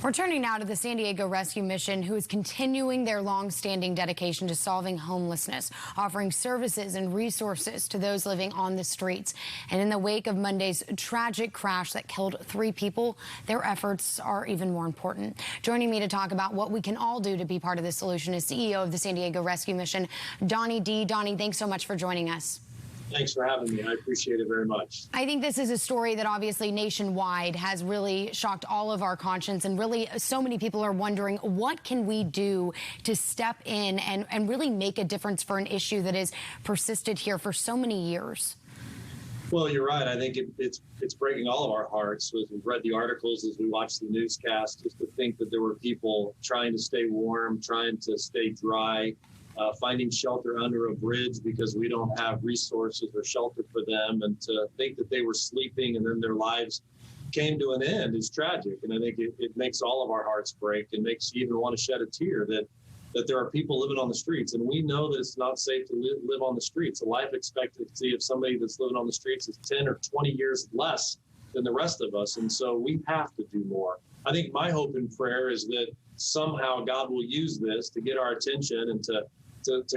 We're turning now to the San Diego Rescue Mission, who is continuing their long-standing dedication to solving homelessness, offering services and resources to those living on the streets. And in the wake of Monday's tragic crash that killed 3 people, their efforts are even more important. Joining me to talk about what we can all do to be part of the solution is CEO of the San Diego Rescue Mission, Donnie D. Donnie, thanks so much for joining us. Thanks for having me. I appreciate it very much. I think this is a story that obviously nationwide has really shocked all of our conscience, and really so many people are wondering, what can we do to step in and really make a difference for an issue that has persisted here for so many years? Well, you're right. I think it's breaking all of our hearts as we've read the articles, as we watch the newscast, just to think that there were people trying to stay warm, trying to stay dry, finding shelter under a bridge because we don't have resources or shelter for them, and to think that they were sleeping and then their lives came to an end is tragic. And I think it makes all of our hearts break and makes you even want to shed a tear that there are people living on the streets. And we know that it's not safe to live on the streets. The life expectancy of somebody that's living on the streets is 10 or 20 years less than the rest of us. And so we have to do more. I think my hope and prayer is that somehow God will use this to get our attention and to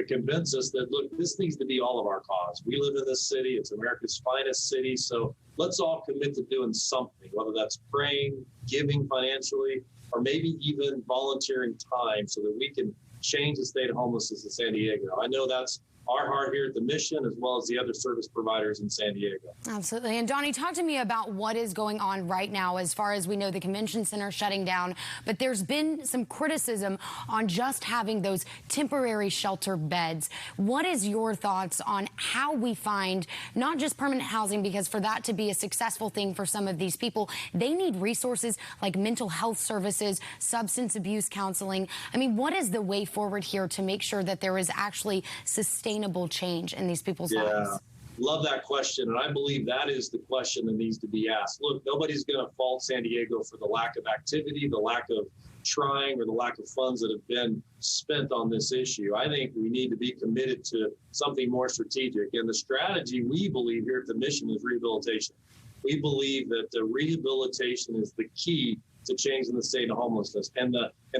convince us that, look, this needs to be all of our cause. We live in this city. It's America's finest city. So let's all commit to doing something, whether that's praying, giving financially, or maybe even volunteering time so that we can change the state of homelessness in San Diego. I know that's our heart here at the mission, as well as the other service providers in San Diego. Absolutely. And Donnie, talk to me about what is going on right now. As far as we know, the convention center shutting down, but there's been some criticism on just having those temporary shelter beds. What is your thoughts on how we find not just permanent housing, because for that to be a successful thing for some of these people, they need resources like mental health services, substance abuse counseling. I mean, what is the way forward here to make sure that there is actually sustainable change in these people's lives? Love that question. And I believe that is the question that needs to be asked. Look, nobody's going to fault San Diego for the lack of activity, the lack of trying, or the lack of funds that have been spent on this issue. I think we need to be committed to something more strategic. And the strategy we believe here at the mission is rehabilitation. We believe that the rehabilitation is the key to changing the state of homelessness. And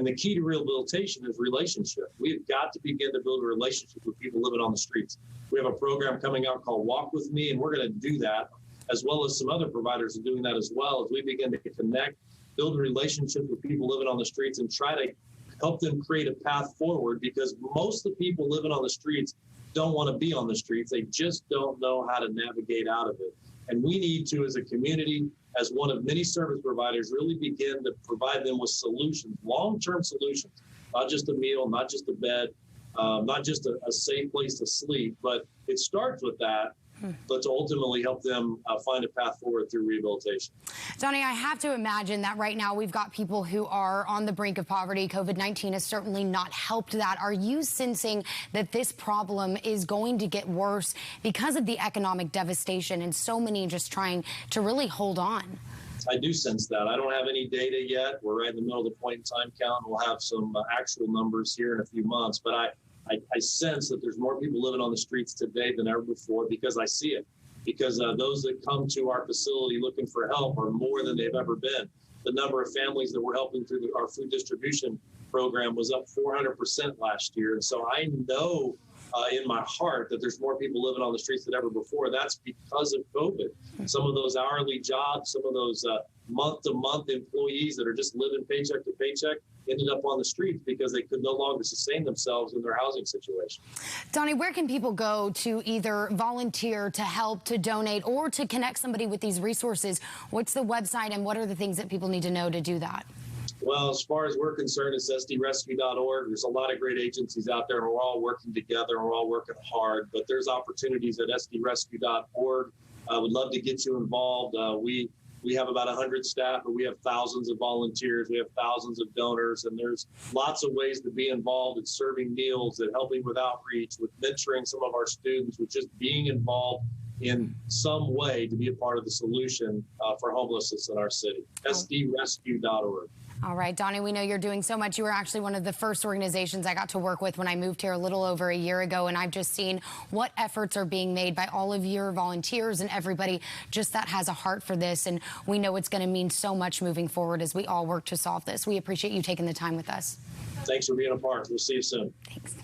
the key to rehabilitation is relationship. We've got to begin to build a relationship with people living on the streets. We have a program coming out called Walk With Me, and we're going to do that, as well as some other providers are doing that as well, as we begin to connect, build a relationship with people living on the streets, and try to help them create a path forward, because most of the people living on the streets don't want to be on the streets. They just don't know how to navigate out of it. And we need to, as a community, as one of many service providers, really begin to provide them with solutions, long-term solutions, not just a meal, not just a bed, not just a safe place to sleep, but it starts with that, but to ultimately help them find a path forward through rehabilitation. Donnie, I have to imagine that right now we've got people who are on the brink of poverty. COVID-19 has certainly not helped that. Are you sensing that this problem is going to get worse because of the economic devastation and so many just trying to really hold on? I do sense that. I don't have any data yet. We're right in the middle of the point in time count. We'll have some actual numbers here in a few months, but I sense that there's more people living on the streets today than ever before, because I see it. Because those that come to our facility looking for help are more than they've ever been. The number of families that we're helping through our food distribution program was up 400% last year. And so I know in my heart that there's more people living on the streets than ever before. That's because of COVID. Some of those hourly jobs, some of those month-to-month employees that are just living paycheck to paycheck ended up on the streets because they could no longer sustain themselves in their housing situation. Donnie, where can people go to either volunteer, to help, to donate, or to connect somebody with these resources? What's the website, and what are the things that people need to know to do that? Well, as far as we're concerned, it's sdrescue.org. There's a lot of great agencies out there, and we're all working together, and we're all working hard. But there's opportunities at sdrescue.org. I would love to get you involved. We have about 100 staff, but we have thousands of volunteers. We have thousands of donors, and there's lots of ways to be involved in serving meals, at helping with outreach, with mentoring some of our students, with just being involved in some way to be a part of the solution for homelessness in our city. sdrescue.org. All right, Donnie, we know you're doing so much. You were actually one of the first organizations I got to work with when I moved here a little over a year ago, and I've just seen what efforts are being made by all of your volunteers and everybody just that has a heart for this, and we know it's going to mean so much moving forward as we all work to solve this. We appreciate you taking the time with us. Thanks for being a part. We'll see you soon. Thanks.